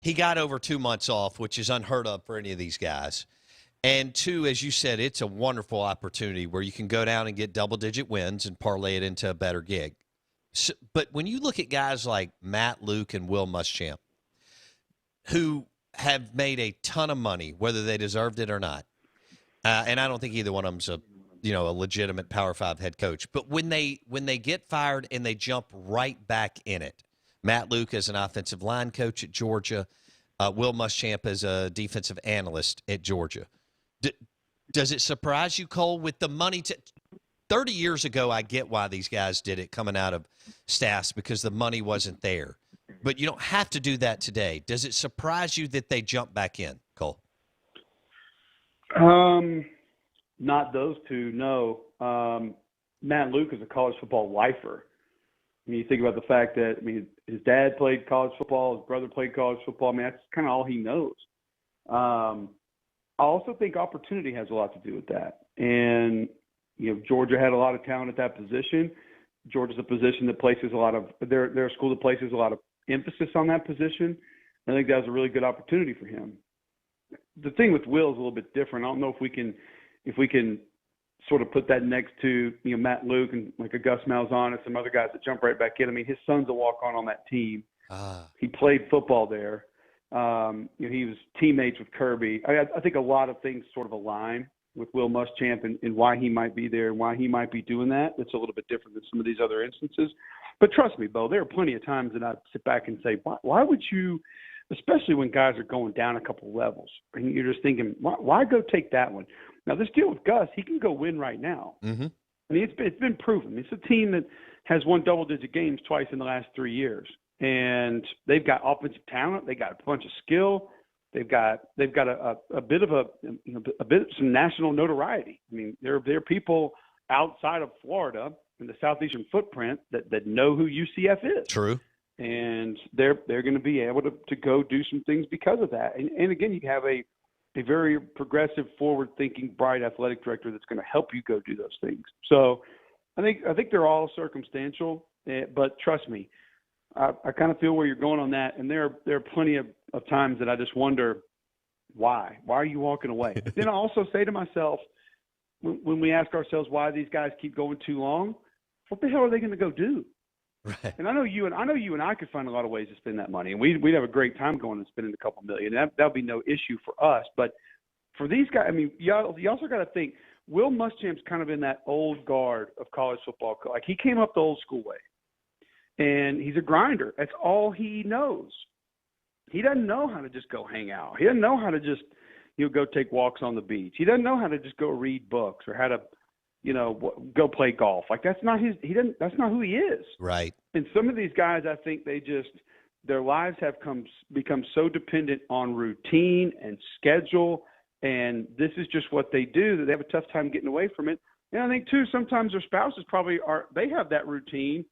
he got over 2 months off, which is unheard of for any of these guys. And two, as you said, it's a wonderful opportunity where you can go down and get double-digit wins and parlay it into a better gig. So, but when you look at guys like Matt Luke and Will Muschamp, who have made a ton of money, whether they deserved it or not, and I don't think either one of them's a legitimate Power 5 head coach. But when they get fired and they jump right back in it, Matt Luke is an offensive line coach at Georgia, Will Muschamp is a defensive analyst at Georgia. Does it surprise you, Cole, with the money? 30 years ago, I get why these guys did it coming out of staffs because the money wasn't there. But you don't have to do that today. Does it surprise you that they jump back in, Cole? Not those two, no. Matt Luke is a college football lifer. I mean, you think about the fact that, his dad played college football, his brother played college football. That's kind of all he knows. I also think opportunity has a lot to do with that. And, Georgia had a lot of talent at that position. Georgia's a position that places a lot of – they're a school that places a lot of emphasis on that position. I think that was a really good opportunity for him. The thing with Will is a little bit different. I don't know if we can sort of put that next to, Matt Luke and like a Gus Malzahn and some other guys that jump right back in. His son's a walk-on that team. He played football there. He was teammates with Kirby. I think a lot of things sort of align with Will Muschamp and why he might be there and why he might be doing that. It's a little bit different than some of these other instances. But trust me, Bo, there are plenty of times that I'd sit back and say, why would you, especially when guys are going down a couple levels, and you're just thinking, why go take that one? Now, this deal with Gus, he can go win right now. Mm-hmm. It's been proven. It's a team that has won double-digit games twice in the last 3 years. And they've got offensive talent. They got a bunch of skill. They've got a bit of some national notoriety. There are people outside of Florida in the southeastern footprint that know who UCF is. True. And they're going to be able to go do some things because of that. And again, you have a very progressive, forward-thinking, bright athletic director that's going to help you go do those things. So I think they're all circumstantial, but trust me, I kind of feel where you're going on that, and there are plenty of times that I just wonder why. Why are you walking away? Then I also say to myself, when we ask ourselves why these guys keep going too long, what the hell are they going to go do? Right. And I know you and I could find a lot of ways to spend that money, and we'd have a great time going and spending a couple million. That'll be no issue for us. But for these guys, you also got to think Will Muschamp's kind of in that old guard of college football. Like, he came up the old school way. And he's a grinder. That's all he knows. He doesn't know how to just go hang out. He doesn't know how to just, go take walks on the beach. He doesn't know how to just go read books or how to, go play golf. Like, that's not that's not who he is. Right. And some of these guys, I think their lives have become so dependent on routine and schedule, and this is just what they do, that they have a tough time getting away from it. And I think too, sometimes their spouses they have that routine.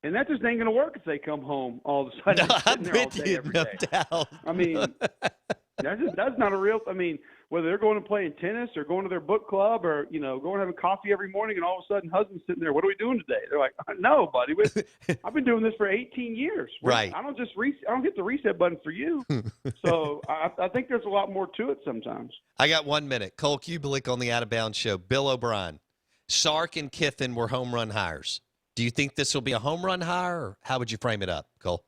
And that just ain't going to work if they come home all of a sudden. No, I'm there all with day, you, every no day. doubt. That's not a real. Whether they're going to play in tennis or going to their book club or going and having coffee every morning, and all of a sudden, husband's sitting there. What are we doing today? They're like, no, buddy. I've been doing this for 18 years. Right. I don't hit the reset button for you. So I think there's a lot more to it sometimes. I got 1 minute. Cole Cubelic on the Out of Bounds Show. Bill O'Brien, Sark and Kiffin were home run hires. Do you think this will be a home run hire, or how would you frame it up, Cole?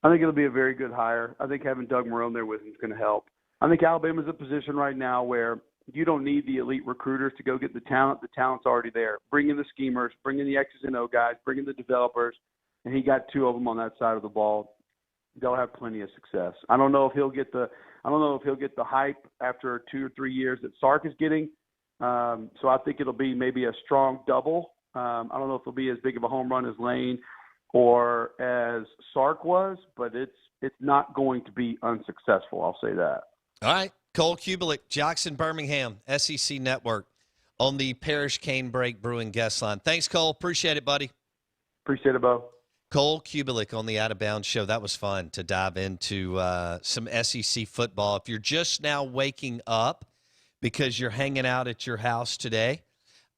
I think it'll be a very good hire. I think having Doug Marrone there with him is going to help. I think Alabama's in a position right now where you don't need the elite recruiters to go get the talent. The talent's already there. Bring in the schemers, bring in the X's and O guys, bring in the developers, and he got two of them on that side of the ball. They'll have plenty of success. I don't know if he'll get the hype after 2 or 3 years that Sark is getting. So I think it'll be maybe a strong double. I don't know if it'll be as big of a home run as Lane or as Sark was, but it's not going to be unsuccessful. I'll say that. All right. Cole Cubelic, Jackson Birmingham, SEC Network, on the Parrish Cane Break Brewing guest line. Thanks, Cole. Appreciate it, buddy. Appreciate it, Bo. Cole Cubelic on the Out of Bounds Show. That was fun to dive into some SEC football. If you're just now waking up because you're hanging out at your house today,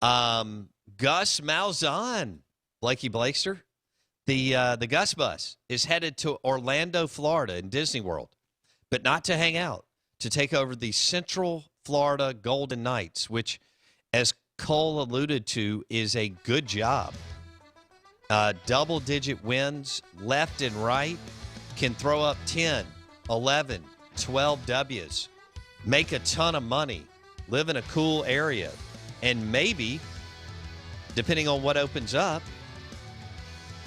Gus Malzahn, Blakey Blakester, The Gus Bus is headed to Orlando, Florida in Disney World, but not to hang out, to take over the Central Florida Golden Knights, which, as Cole alluded to, is a good job. Double-digit wins left and right, can throw up 10, 11, 12 W's, make a ton of money, live in a cool area, and maybe, depending on what opens up,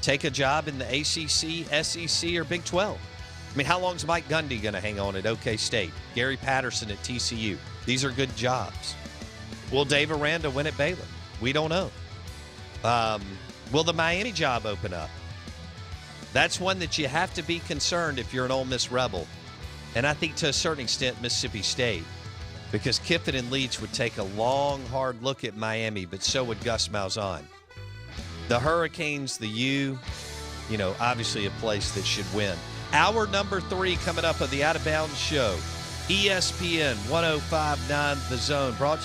take a job in the ACC, SEC, or Big 12. I mean, how long is Mike Gundy going to hang on at OK State? Gary Patterson at TCU. These are good jobs. Will Dave Aranda win at Baylor? We don't know. Will the Miami job open up? That's one that you have to be concerned if you're an Ole Miss Rebel. And I think to a certain extent Mississippi State, because Kiffin and Leach would take a long, hard look at Miami, but so would Gus Malzahn. The Hurricanes, the U, obviously a place that should win. Hour number 3 coming up of the Out of Bounds Show. ESPN 105.9 The Zone, brought to you